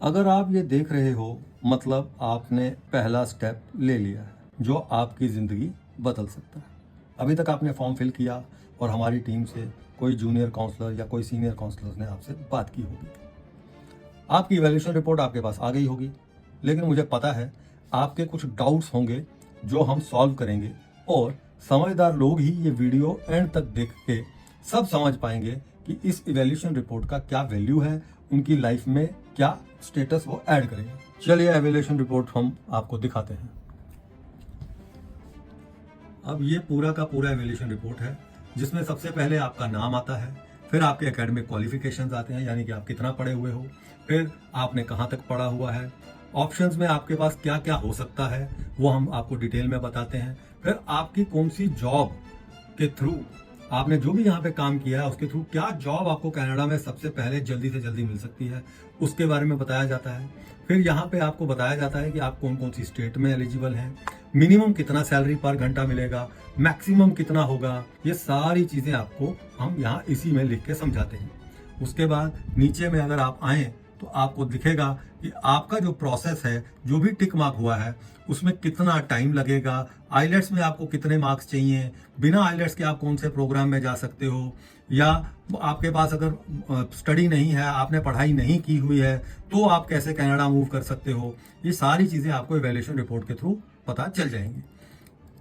अगर आप ये देख रहे हो मतलब आपने पहला स्टेप ले लिया है जो आपकी ज़िंदगी बदल सकता है। अभी तक आपने फॉर्म फिल किया और हमारी टीम से कोई जूनियर काउंसलर या कोई सीनियर काउंसलर ने आपसे बात की होगी। आपकी इवैल्यूएशन रिपोर्ट आपके पास आ गई होगी, लेकिन मुझे पता है आपके कुछ डाउट्स होंगे जो हम सॉल्व करेंगे और समझदार लोग ही ये वीडियो एंड तक देख के सब समझ पाएंगे कि इस इवैल्यूएशन रिपोर्ट का क्या वैल्यू है, उनकी लाइफ में क्या स्टेटस वो ऐड करेंगे। चलिए इवैल्यूएशन रिपोर्ट हम आपको दिखाते हैं। अब ये पूरा का पूरा इवैल्यूएशन रिपोर्ट है जिसमें सबसे पहले आपका नाम आता है, फिर आपके एकेडमिक क्वालिफिकेशंस आते हैं यानी कि आप कितना पढ़े हुए हो, फिर आपने कहाँ तक पढ़ा हुआ है, ऑप्शंस में आपके पास क्या क्या हो सकता है वो हम आपको डिटेल में बताते हैं, फिर आपकी कौन सी जॉब के थ्रू आपने जो भी यहाँ पे काम किया है उसके थ्रू क्या जॉब आपको कनाडा में सबसे पहले जल्दी से जल्दी मिल सकती है उसके बारे में बताया जाता है। फिर यहाँ पे आपको बताया जाता है कि आप कौन कौन सी स्टेट में एलिजिबल हैं, मिनिमम कितना सैलरी पर घंटा मिलेगा, मैक्सिमम कितना होगा, ये सारी चीज़ें आपको हम यहाँ इसी में लिख के समझाते हैं। उसके बाद नीचे में अगर आप आएँ तो आपको दिखेगा कि आपका जो प्रोसेस है, जो भी टिक मार्क हुआ है उसमें कितना टाइम लगेगा, आइलेट्स में आपको कितने मार्क्स चाहिए, बिना आइलेट्स के आप कौन से प्रोग्राम में जा सकते हो, या आपके पास अगर स्टडी नहीं है, आपने पढ़ाई नहीं की हुई है तो आप कैसे कनाडा मूव कर सकते हो। ये सारी चीज़ें आपको इवैल्यूएशन रिपोर्ट के थ्रू पता चल जाएंगी।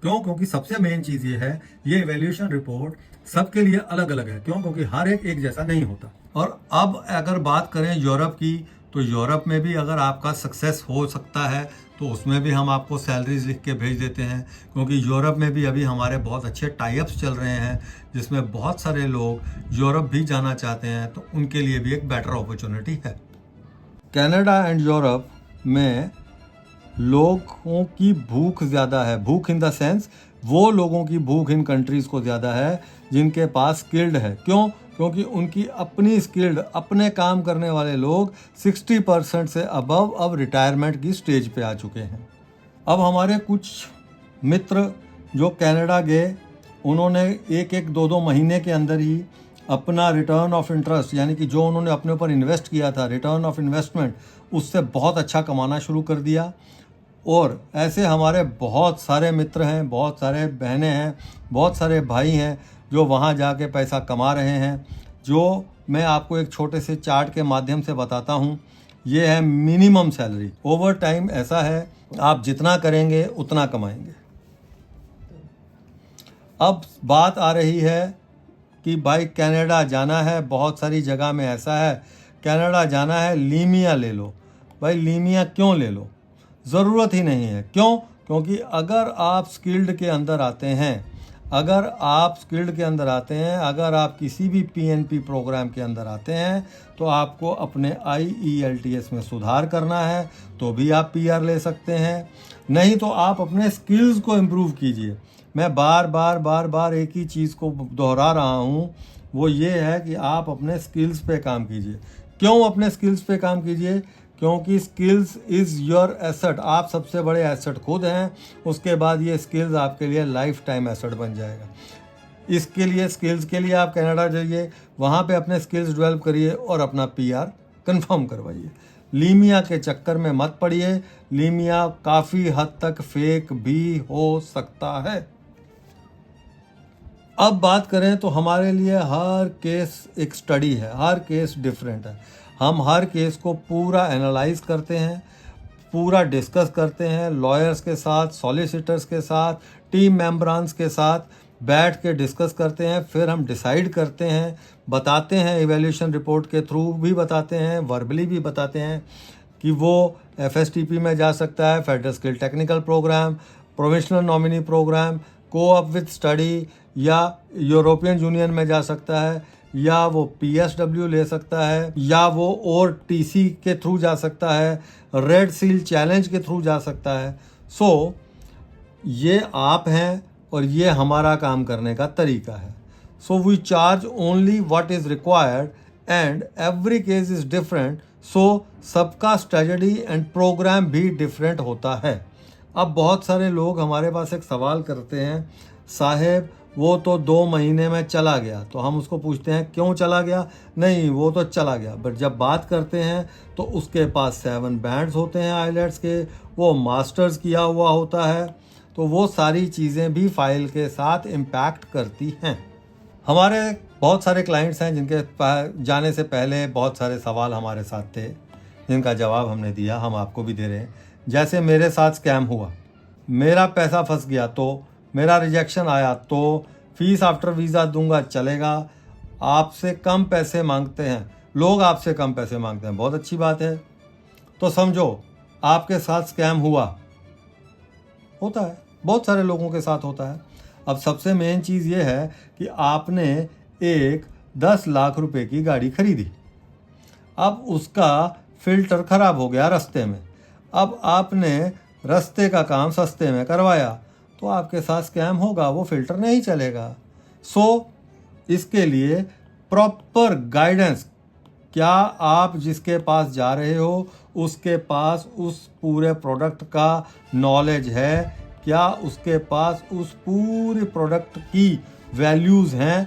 क्योंकि सबसे मेन चीज़ ये है, ये इवैल्यूएशन रिपोर्ट सबके लिए अलग अलग है। क्योंकि हर एक जैसा नहीं होता। और अब अगर बात करें यूरोप की, तो यूरोप में भी अगर आपका सक्सेस हो सकता है तो उसमें भी हम आपको सैलरीज लिख के भेज देते हैं, क्योंकि यूरोप में भी अभी हमारे बहुत अच्छे टाई अप्स चल रहे हैं जिसमें बहुत सारे लोग यूरोप भी जाना चाहते हैं, तो उनके लिए भी एक बेटर अपॉर्चुनिटी है। कनाडा एंड यूरोप में लोगों की भूख ज़्यादा है। भूख इन द सेंस वो लोगों की भूख इन कंट्रीज़ को ज़्यादा है जिनके पास स्किल्ड है। क्योंकि उनकी अपनी स्किल्ड, अपने काम करने वाले लोग 60% से अबव अब रिटायरमेंट की स्टेज पे आ चुके हैं। अब हमारे कुछ मित्र जो कनाडा गए, उन्होंने एक 2 महीने के अंदर ही अपना रिटर्न ऑफ इंटरेस्ट यानी कि जो उन्होंने अपने ऊपर इन्वेस्ट किया था, रिटर्न ऑफ इन्वेस्टमेंट, उससे बहुत अच्छा कमाना शुरू कर दिया। और ऐसे हमारे बहुत सारे मित्र हैं, बहुत सारे बहनें हैं, बहुत सारे भाई हैं जो वहाँ जाके पैसा कमा रहे हैं, जो मैं आपको एक छोटे से चार्ट के माध्यम से बताता हूँ। ये है मिनिमम सैलरी। ओवर टाइम ऐसा है, आप जितना करेंगे उतना कमाएंगे। अब बात आ रही है कि भाई कनाडा जाना है, बहुत सारी जगह में ऐसा है, कनाडा जाना है लीमिया ले लो। भाई लीमिया क्यों ले लो, ज़रूरत ही नहीं है। क्योंकि अगर आप स्किल्ड के अंदर आते हैं, अगर आप किसी भी PNP प्रोग्राम के अंदर आते हैं तो आपको अपने IELTS में सुधार करना है तो भी आप PR ले सकते हैं, नहीं तो आप अपने स्किल्स को इम्प्रूव कीजिए। मैं बार बार एक ही चीज़ को दोहरा रहा हूँ, वो ये है कि आप अपने स्किल्स पे काम कीजिए। क्यों अपने स्किल्स पे काम कीजिए? क्योंकि स्किल्स इज़ योर एसेट। आप सबसे बड़े एसेट खुद हैं, उसके बाद ये स्किल्स आपके लिए लाइफ टाइम एसेट बन जाएगा। इसके लिए, स्किल्स के लिए आप कनाडा जाइए, वहाँ पे अपने स्किल्स डेवलप करिए और अपना PR कंफर्म करवाइए। लीमिया के चक्कर में मत पड़िए, लीमिया काफ़ी हद तक फेक भी हो सकता है। अब बात करें तो हमारे लिए हर केस एक स्टडी है, हर केस डिफरेंट है। हम हर केस को पूरा एनालाइज करते हैं, पूरा डिस्कस करते हैं, लॉयर्स के साथ, सॉलिसिटर्स के साथ, टीम मेंबरान्स के साथ बैठ के डिस्कस करते हैं, फिर हम डिसाइड करते हैं, बताते हैं, इवैल्यूएशन रिपोर्ट के थ्रू भी बताते हैं, वर्बली भी बताते हैं कि वो FSTP में जा सकता है, federal skill technical program, provisional nominee program, co-op with study, या यूरोपियन यूनियन में जा सकता है, या वो PSW ले सकता है, या वो और TC के थ्रू जा सकता है, रेड सील चैलेंज के थ्रू जा सकता है। सो ये आप हैं और ये हमारा काम करने का तरीका है। So we charge only what is required and every case is different. So सबका स्ट्रेटजी एंड प्रोग्राम भी डिफरेंट होता है। अब बहुत सारे लोग हमारे पास एक सवाल करते हैं, साहेब वो तो 2 महीने में चला गया। तो हम उसको पूछते हैं क्यों चला गया? नहीं, वो तो चला गया। बट जब बात करते हैं तो उसके पास 7 बैंड्स होते हैं आईलेट्स के, वो मास्टर्स किया हुआ होता है। तो वो सारी चीज़ें भी फाइल के साथ इम्पैक्ट करती हैं। हमारे बहुत सारे क्लाइंट्स हैं जिनके जाने से पहले बहुत सारे सवाल हमारे साथ थे, जिनका जवाब हमने दिया, हम आपको भी दे रहे हैं। जैसे मेरे साथ स्कैम हुआ, मेरा पैसा फंस गया, तो मेरा रिजेक्शन आया, तो फीस आफ्टर वीज़ा दूंगा चलेगा। आपसे कम पैसे मांगते हैं लोग, आपसे कम पैसे मांगते हैं, बहुत अच्छी बात है। तो समझो आपके साथ स्कैम हुआ, होता है, बहुत सारे लोगों के साथ होता है। अब सबसे मेन चीज़ ये है कि आपने एक 10 लाख रुपए की गाड़ी खरीदी, अब उसका फिल्टर खराब हो गया रास्ते में, अब आपने रास्ते का काम सस्ते में करवाया, तो आपके साथ स्कैम होगा, वो फिल्टर नहीं चलेगा। सो इसके लिए प्रॉपर गाइडेंस, क्या आप जिसके पास जा रहे हो उसके पास उस पूरे प्रोडक्ट का नॉलेज है? क्या उसके पास उस पूरे प्रोडक्ट की वैल्यूज़ हैं?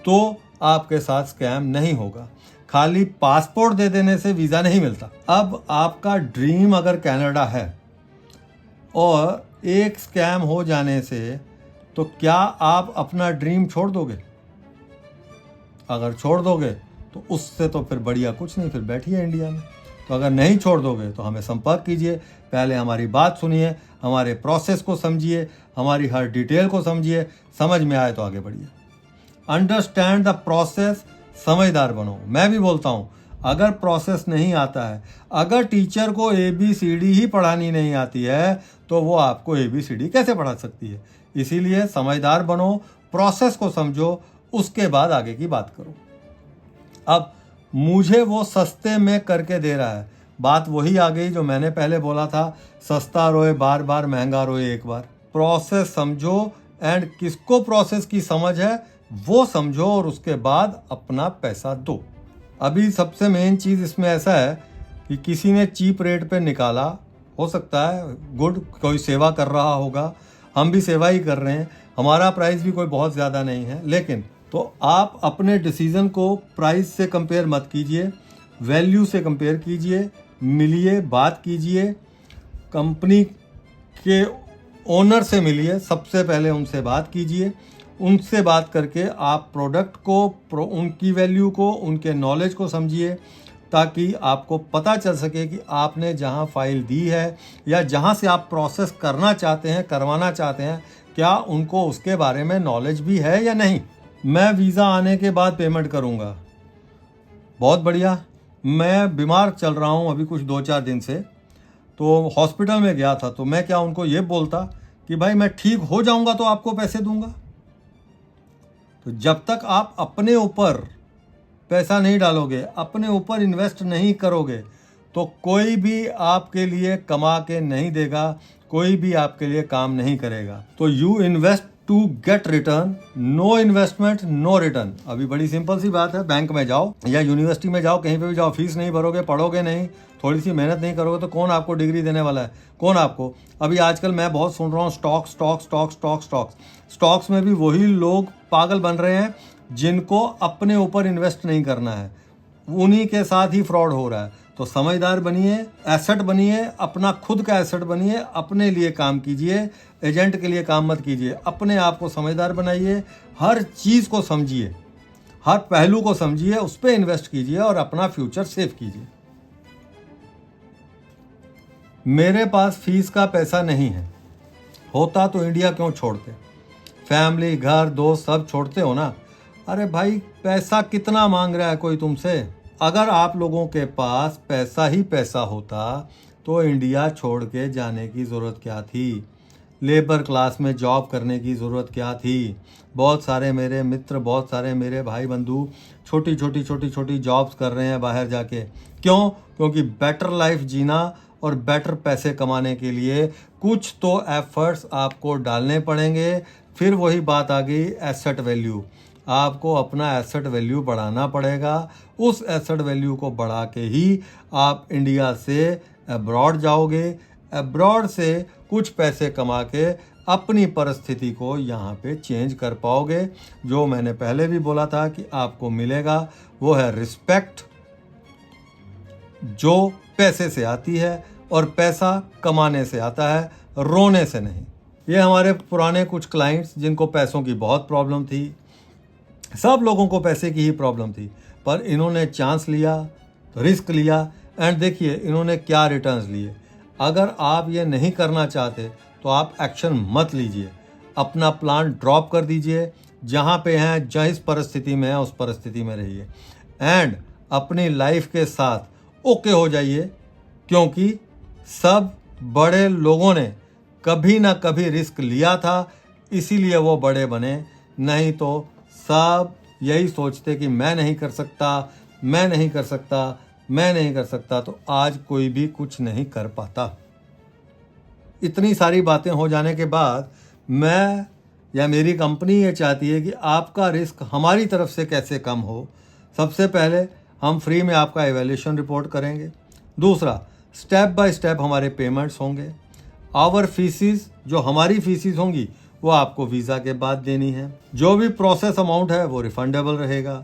तो आपके साथ स्कैम नहीं होगा। खाली पासपोर्ट दे देने से वीज़ा नहीं मिलता। अब आपका ड्रीम अगर कनाडा है और एक स्कैम हो जाने से, तो क्या आप अपना ड्रीम छोड़ दोगे? अगर छोड़ दोगे तो उससे तो फिर बढ़िया कुछ नहीं, फिर बैठिए इंडिया में। तो अगर नहीं छोड़ दोगे तो हमें संपर्क कीजिए, पहले हमारी बात सुनिए, हमारे प्रोसेस को समझिए, हमारी हर डिटेल को समझिए, समझ में आए तो आगे बढ़िए। अंडरस्टैंड द प्रोसेस, समझदार बनो। मैं भी बोलता हूँ, अगर प्रोसेस नहीं आता है, अगर टीचर को ABCD ही पढ़ानी नहीं आती है, तो वो आपको ABCD कैसे पढ़ा सकती है? इसीलिए समझदार बनो, प्रोसेस को समझो, उसके बाद आगे की बात करो। अब मुझे वो सस्ते में करके दे रहा है, बात वही आ गई जो मैंने पहले बोला था, सस्ता रोए बार बार, महंगा रोए एक बार। प्रोसेस समझो, एंड किसको प्रोसेस की समझ है वो समझो, और उसके बाद अपना पैसा दो। अभी सबसे मेन चीज़ इसमें ऐसा है कि किसी ने चीप रेट पे निकाला, हो सकता है गुड, कोई सेवा कर रहा होगा, हम भी सेवा ही कर रहे हैं, हमारा प्राइस भी कोई बहुत ज़्यादा नहीं है, लेकिन तो आप अपने डिसीज़न को प्राइस से कंपेयर मत कीजिए, वैल्यू से कंपेयर कीजिए, मिलिए, बात कीजिए, कंपनी के ओनर से मिलिए, सबसे पहले उनसे बात कीजिए। उनसे बात करके आप प्रोडक्ट को, उनकी वैल्यू को, उनके नॉलेज को समझिए, ताकि आपको पता चल सके कि आपने जहां फाइल दी है या जहां से आप प्रोसेस करना चाहते हैं, करवाना चाहते हैं, क्या उनको उसके बारे में नॉलेज भी है या नहीं। मैं वीज़ा आने के बाद पेमेंट करूंगा, बहुत बढ़िया। मैं बीमार चल रहा हूं अभी कुछ 2-4 दिन से, तो हॉस्पिटल में गया था, तो मैं क्या उनको ये बोलता कि भाई मैं ठीक हो जाऊंगा तो आपको पैसे दूंगा? तो जब तक आप अपने ऊपर पैसा नहीं डालोगे, अपने ऊपर इन्वेस्ट नहीं करोगे, तो कोई भी आपके लिए कमा के नहीं देगा, कोई भी आपके लिए काम नहीं करेगा। तो you invest to get return, no investment no return. अभी बड़ी सिंपल सी बात है, बैंक में जाओ या यूनिवर्सिटी में जाओ, कहीं पे भी जाओ, फीस नहीं भरोगे, पढ़ोगे नहीं, थोड़ी सी मेहनत नहीं करोगे, तो कौन आपको डिग्री देने वाला है? कौन आपको? अभी आजकल मैं बहुत सुन रहा हूँ स्टॉक्स में भी वही लोग पागल बन रहे हैं जिनको अपने ऊपर इन्वेस्ट नहीं करना है, उन्हीं के साथ ही फ्रॉड हो रहा है। तो समझदार बनिए, एसेट बनिए, अपना खुद का एसेट बनिए, अपने लिए काम कीजिए, एजेंट के लिए काम मत कीजिए, अपने आप को समझदार बनाइए, हर चीज़ को समझिए, हर पहलू को समझिए, उस पर इन्वेस्ट कीजिए और अपना फ्यूचर सेव कीजिए। मेरे पास फीस का पैसा नहीं है, होता तो इंडिया क्यों छोड़ते? फैमिली, घर, दोस्त सब छोड़ते हो ना। अरे भाई, पैसा कितना मांग रहा है कोई तुमसे? अगर आप लोगों के पास पैसा ही पैसा होता तो इंडिया छोड़ के जाने की ज़रूरत क्या थी? लेबर क्लास में जॉब करने की ज़रूरत क्या थी? बहुत सारे मेरे मित्र, बहुत सारे मेरे भाई बंधु छोटी छोटी जॉब्स कर रहे हैं बाहर जाके। क्यों? क्योंकि बेटर लाइफ जीना और बेटर पैसे कमाने के लिए कुछ तो एफर्ट्स आपको डालने पड़ेंगे। फिर वही बात आ गई, एसेट वैल्यू। आपको अपना एसेट वैल्यू बढ़ाना पड़ेगा। उस एसेट वैल्यू को बढ़ा के ही आप इंडिया से अब्रॉड जाओगे, अब्रॉड से कुछ पैसे कमा के अपनी परिस्थिति को यहाँ पे चेंज कर पाओगे। जो मैंने पहले भी बोला था कि आपको मिलेगा वो है रिस्पेक्ट, जो पैसे से आती है और पैसा कमाने से आता है, रोने से नहीं। ये हमारे पुराने कुछ क्लाइंट्स जिनको पैसों की बहुत प्रॉब्लम थी, सब लोगों को पैसे की ही प्रॉब्लम थी, पर इन्होंने चांस लिया, रिस्क लिया एंड देखिए इन्होंने क्या रिटर्न्स लिए। अगर आप ये नहीं करना चाहते तो आप एक्शन मत लीजिए, अपना प्लान ड्रॉप कर दीजिए। जहाँ पे हैं, जिस परिस्थिति में है उस परिस्थिति में रहिए एंड अपनी लाइफ के साथ ओके हो जाइए, क्योंकि सब बड़े लोगों ने कभी ना कभी रिस्क लिया था, इसीलिए वो बड़े बने। नहीं तो सब यही सोचते कि मैं नहीं कर सकता, मैं नहीं कर सकता, मैं नहीं कर सकता, तो आज कोई भी कुछ नहीं कर पाता। इतनी सारी बातें हो जाने के बाद मैं या मेरी कंपनी ये चाहती है कि आपका रिस्क हमारी तरफ से कैसे कम हो। सबसे पहले हम फ्री में आपका एवेल्यूशन रिपोर्ट करेंगे। दूसरा, स्टेप बाय स्टेप हमारे पेमेंट्स होंगे। आवर फीसिस, जो हमारी फीसिस होंगी वो आपको वीज़ा के बाद देनी है। जो भी प्रोसेस अमाउंट है वो रिफंडेबल रहेगा।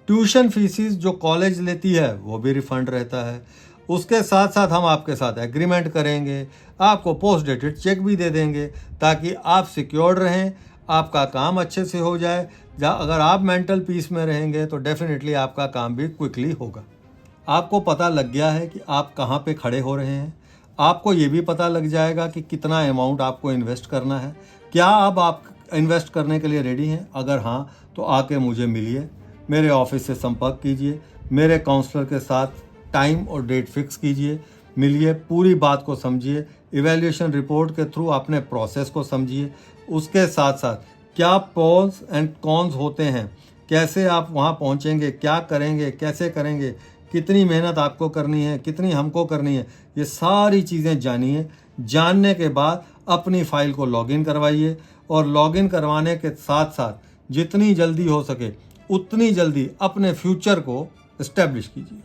ट्यूशन फीसिस जो कॉलेज लेती है वो भी रिफंड रहता है। उसके साथ साथ हम आपके साथ एग्रीमेंट करेंगे, आपको पोस्ट डेटेड चेक भी दे देंगे ताकि आप सिक्योर्ड रहें, आपका काम अच्छे से हो जाए। अगर आप मेंटल पीस में रहेंगे तो डेफिनेटली आपका काम भी क्विकली होगा। आपको पता लग गया है कि आप कहाँ पे खड़े हो रहे हैं। आपको ये भी पता लग जाएगा कि कितना अमाउंट आपको इन्वेस्ट करना है। क्या अब आप इन्वेस्ट करने के लिए रेडी हैं? अगर हाँ तो आके मुझे मिलिए, मेरे ऑफिस से संपर्क कीजिए, मेरे काउंसलर के साथ टाइम और डेट फिक्स कीजिए, मिलिए, पूरी बात को समझिए, इवैल्यूएशन रिपोर्ट के थ्रू अपने प्रोसेस को समझिए। उसके साथ साथ क्या प्रोस एंड कॉन्स होते हैं, कैसे आप वहाँ पहुँचेंगे, क्या करेंगे, कैसे करेंगे, कितनी मेहनत आपको करनी है, कितनी हमको करनी है, ये सारी चीज़ें जानिए। जानने के बाद अपनी फाइल को लॉगिन करवाइए और लॉगिन करवाने के साथ साथ जितनी जल्दी हो सके उतनी जल्दी अपने फ्यूचर को एस्टेब्लिश कीजिए।